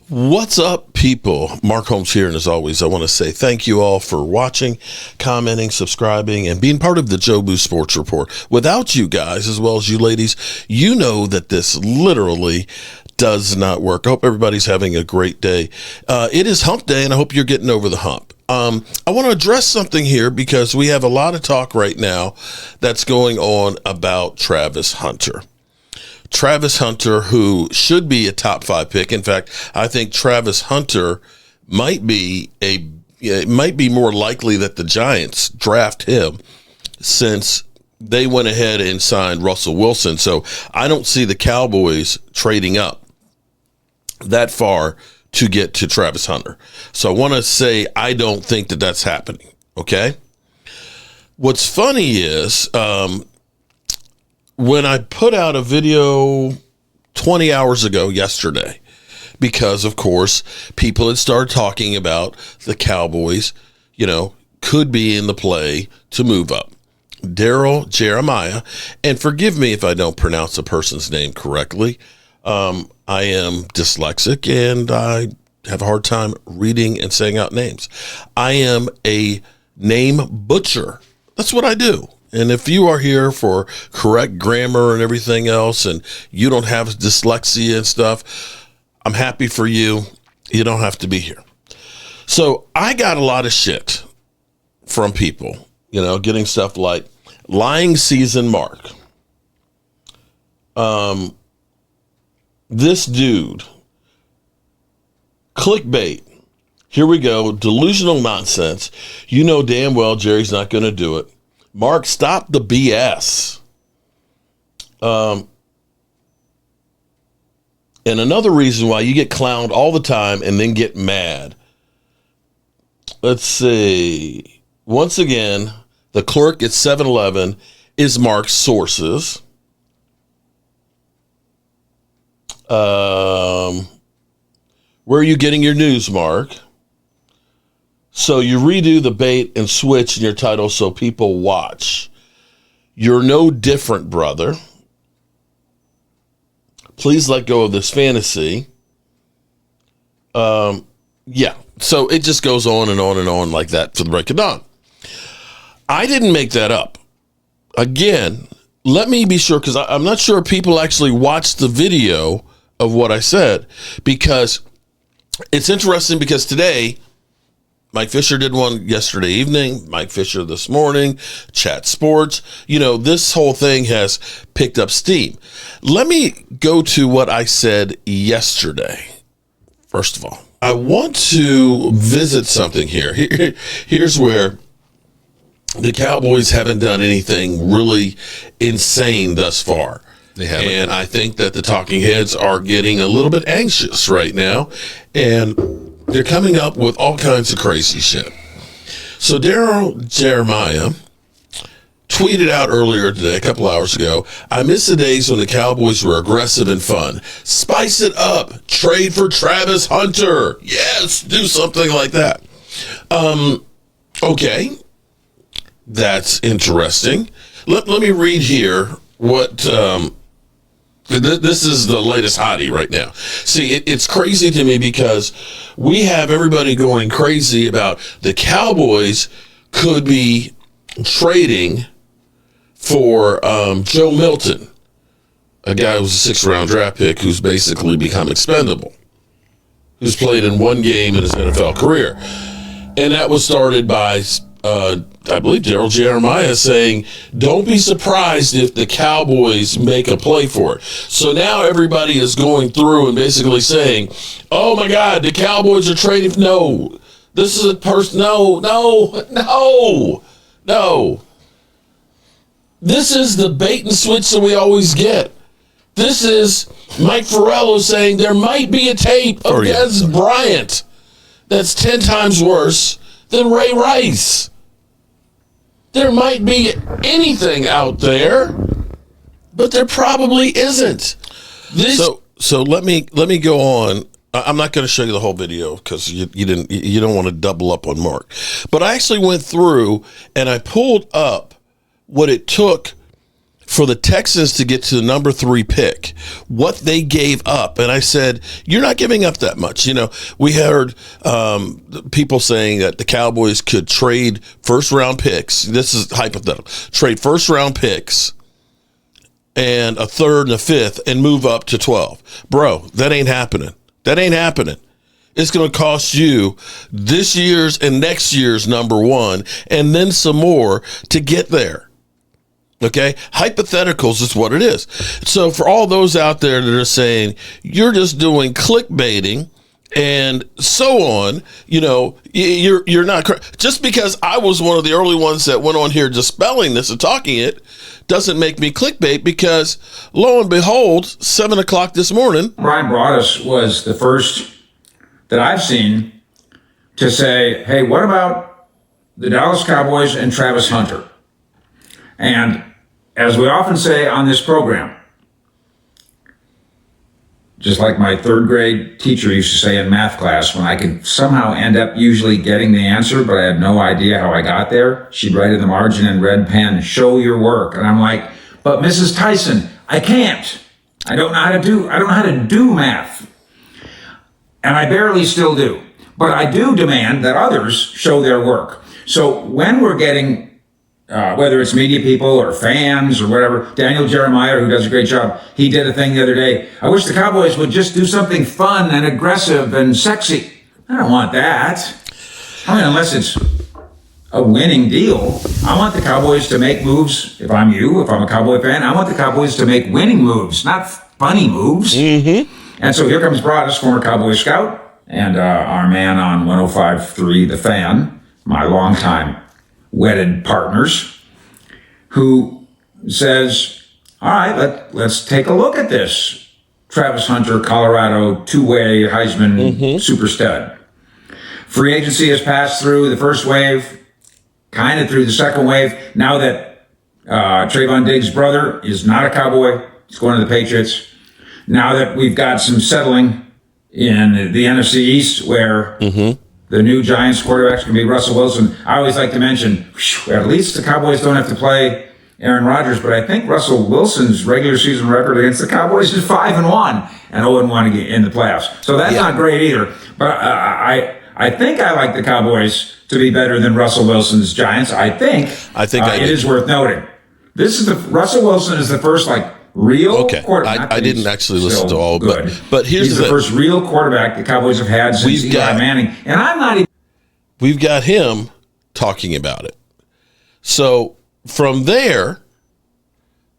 What's up, people? Mark Holmes here, and as always, I want to say thank you all for watching, commenting, subscribing, and being part of the Jobu Sports Report. Without you guys, as well as you ladies, you know that this literally does not work. I hope everybody's having a great day. It is hump day, and I hope you're getting over the hump. I want to address something here because we have a lot of talk right now that's going on about Travis Hunter. Travis Hunter, who should be a top 5 pick. In fact, I think Travis Hunter might be more likely that the Giants draft him since they went ahead and signed Russell Wilson. So I don't see the Cowboys trading up that far to get to Travis Hunter. So I want to say I don't think that that's happening. Okay. What's funny is, when I put out a video 20 hours ago yesterday, because of course people had started talking about the Cowboys, could be in the play to move up. Daryl Jeremiah, and forgive me if I don't pronounce a person's name correctly. I am dyslexic and I have a hard time reading and saying out names. I am a name butcher. That's what I do. And if you are here for correct grammar and everything else, and you don't have dyslexia and stuff, I'm happy for you. You don't have to be here. So I got a lot of shit from people, getting stuff like lying season mark. This dude, clickbait. Here we go. Delusional nonsense. You know damn well Jerry's not going to do it. Mark, stop the BS. And another reason why you get clowned all the time and then get mad. Let's see. Once again, the clerk at 7-Eleven is Mark's sources. Where are you getting your news, Mark? So you redo the bait and switch in your title so people watch. You're no different, brother. Please let go of this fantasy. Yeah. So it just goes on and on and on like that to the break of dawn. I didn't make that up. Again, let me be sure, because I'm not sure people actually watched the video of what I said, because it's interesting because today, Mike Fisher did one yesterday evening, Mike Fisher this morning, Chat Sports. This whole thing has picked up steam. Let me go to what I said yesterday. First of all, I want to visit something here. Here's where the Cowboys haven't done anything really insane thus far. They haven't. And I think that the talking heads are getting a little bit anxious right now. And they're coming up with all kinds of crazy shit. So Daryl Jeremiah tweeted out earlier today, a couple hours ago, I miss the days when the Cowboys were aggressive and fun. Spice it up. Trade for Travis Hunter. Yes, do something like that. Okay. That's interesting. Let me read here what... This is the latest hottie right now. See, it's crazy to me because we have everybody going crazy about the Cowboys could be trading for Joe Milton, a guy who's a 6th-round draft pick who's basically become expendable, who's played in one game in his NFL career. And that was started by... I believe Daryl Jeremiah saying, don't be surprised if the Cowboys make a play for it. So now everybody is going through and basically saying, oh my God, the Cowboys are trading. No, this is a person. No. This is the bait and switch that we always get. This is Mike Farrello saying there might be a tape of Des Bryant that's 10 times worse than Ray Rice. There might be anything out there, but there probably isn't. So let me go on. I'm not going to show you the whole video because you don't want to double up on Mark. But I actually went through and I pulled up what it took for the Texans to get to the number 3 pick, what they gave up. And I said, you're not giving up that much. We heard people saying that the Cowboys could trade first-round picks. This is hypothetical. Trade first-round picks and a third and a fifth and move up to 12. Bro, that ain't happening. That ain't happening. It's going to cost you this year's and next year's number 1 and then some more to get there. Okay, hypotheticals is what it is. So for all those out there that are saying you're just doing clickbaiting and so on, you're not just because I was one of the early ones that went on here dispelling this and talking it doesn't make me clickbait, because lo and behold, 7:00 this morning, Brian Broaddus was the first that I've seen to say, hey, what about the Dallas Cowboys and Travis Hunter? And as we often say on this program, just like my 3rd grade teacher used to say in math class, when I could somehow end up usually getting the answer, but I had no idea how I got there, she'd write in the margin in red pen, show your work. And I'm like, but Mrs. Tyson, I can't. I don't know how to do math. And I barely still do. But I do demand that others show their work. So when we're getting, whether it's media people or fans or whatever, Daniel Jeremiah, who does a great job, he did a thing the other day. I wish the Cowboys would just do something fun and aggressive and sexy. I don't want that. Unless it's a winning deal. I want the Cowboys to make moves. If I'm a Cowboy fan, I want the Cowboys to make winning moves, not funny moves. Mm-hmm. And so here comes Broaddus, former Cowboy scout, and our man on 105.3 The Fan, my longtime wedded partners, who says, all right, let's take a look at this. Travis Hunter, Colorado, 2-way Heisman super stud. Free agency has passed through the first wave, kind of through the second wave. Now that Trayvon Diggs' brother is not a Cowboy, he's going to the Patriots. Now that we've got some settling in the NFC East, where the new Giants quarterback's going to be Russell Wilson. I always like to mention, at least the Cowboys don't have to play Aaron Rodgers, but I think Russell Wilson's regular season record against the Cowboys is 5-1 and 0-1 in the playoffs. So that's not great either. But I think I like the Cowboys to be better than Russell Wilson's Giants. I think it is worth noting. Russell Wilson is the first real quarterback. I didn't actually listen to all, but he's the first real quarterback the Cowboys have had since Eli Manning, and I'm not even. We've got him talking about it. So from there,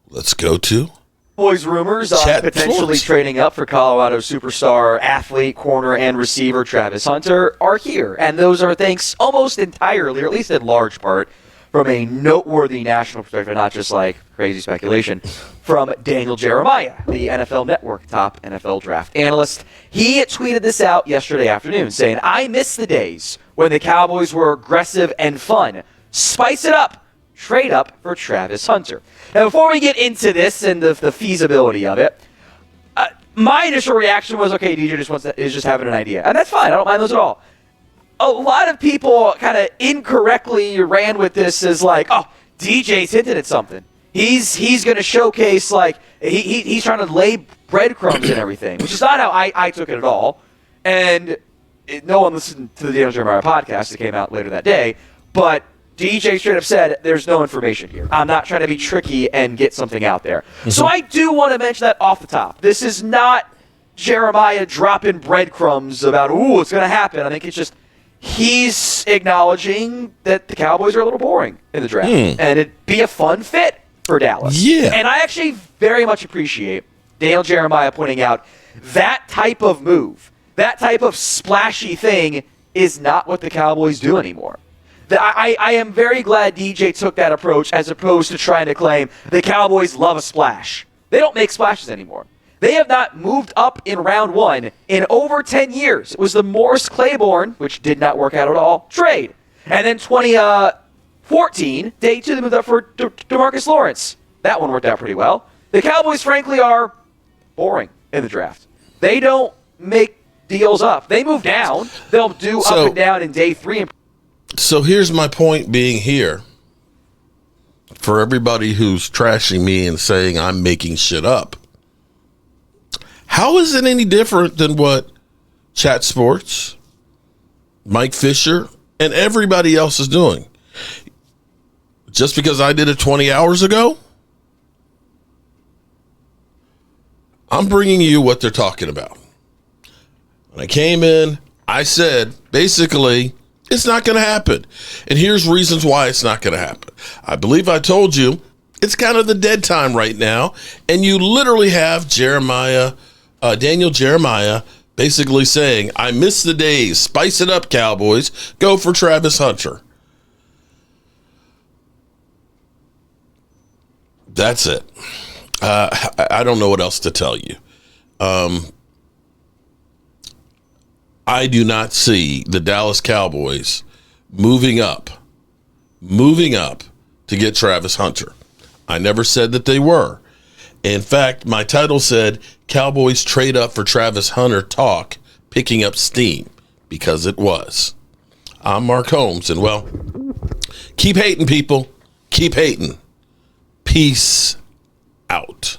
let's go to Cowboys rumors on potentially trading up for Colorado superstar athlete, corner, and receiver Travis Hunter are here, and those are thanks almost entirely, or at least in large part, from a noteworthy national perspective, not just crazy speculation, from Daniel Jeremiah, the NFL Network top NFL draft analyst. He tweeted this out yesterday afternoon, saying, I miss the days when the Cowboys were aggressive and fun. Spice it up. Trade up for Travis Hunter. Now, before we get into this and the feasibility of it, my initial reaction was, okay, DJ is just having an idea. And that's fine. I don't mind those at all. A lot of people kind of incorrectly ran with this as DJ's hinted at something. He's going to showcase, he's trying to lay breadcrumbs and everything, which is not how I took it at all. And no one listened to the Daniel Jeremiah podcast that came out later that day, but DJ straight up said, there's no information here. I'm not trying to be tricky and get something out there. Mm-hmm. So I do want to mention that off the top. This is not Jeremiah dropping breadcrumbs about, it's going to happen. I think it's just he's acknowledging that the Cowboys are a little boring in the draft. And it'd be a fun fit for Dallas. Yeah. And I actually very much appreciate Daniel Jeremiah pointing out that type of move, that type of splashy thing is not what the Cowboys do anymore. I am very glad DJ took that approach as opposed to trying to claim the Cowboys love a splash. They don't make splashes anymore. They have not moved up in round one in over 10 years. It was the Morris Claiborne, which did not work out at all, trade. And then 2014, day two, they moved up for DeMarcus Lawrence. That one worked out pretty well. The Cowboys, frankly, are boring in the draft. They don't make deals up. They move down. They'll do up and down in day three. So here's my point being here. for everybody who's trashing me and saying I'm making shit up, how is it any different than what Chat Sports, Mike Fisher, and everybody else is doing? Just because I did it 20 hours ago, I'm bringing you what they're talking about. When I came in, I said, basically, it's not going to happen. And here's reasons why it's not going to happen. I believe I told you it's kind of the dead time right now. And you literally have Daniel Jeremiah, basically saying, I miss the days. Spice it up, Cowboys. Go for Travis Hunter. That's it. I don't know what else to tell you. I do not see the Dallas Cowboys moving up to get Travis Hunter. I never said that they were. In fact, my title said Cowboys trade up for Travis Hunter talk picking up steam, because it was. I'm Mark Holmes, and well, keep hating, people. Keep hating. Peace out.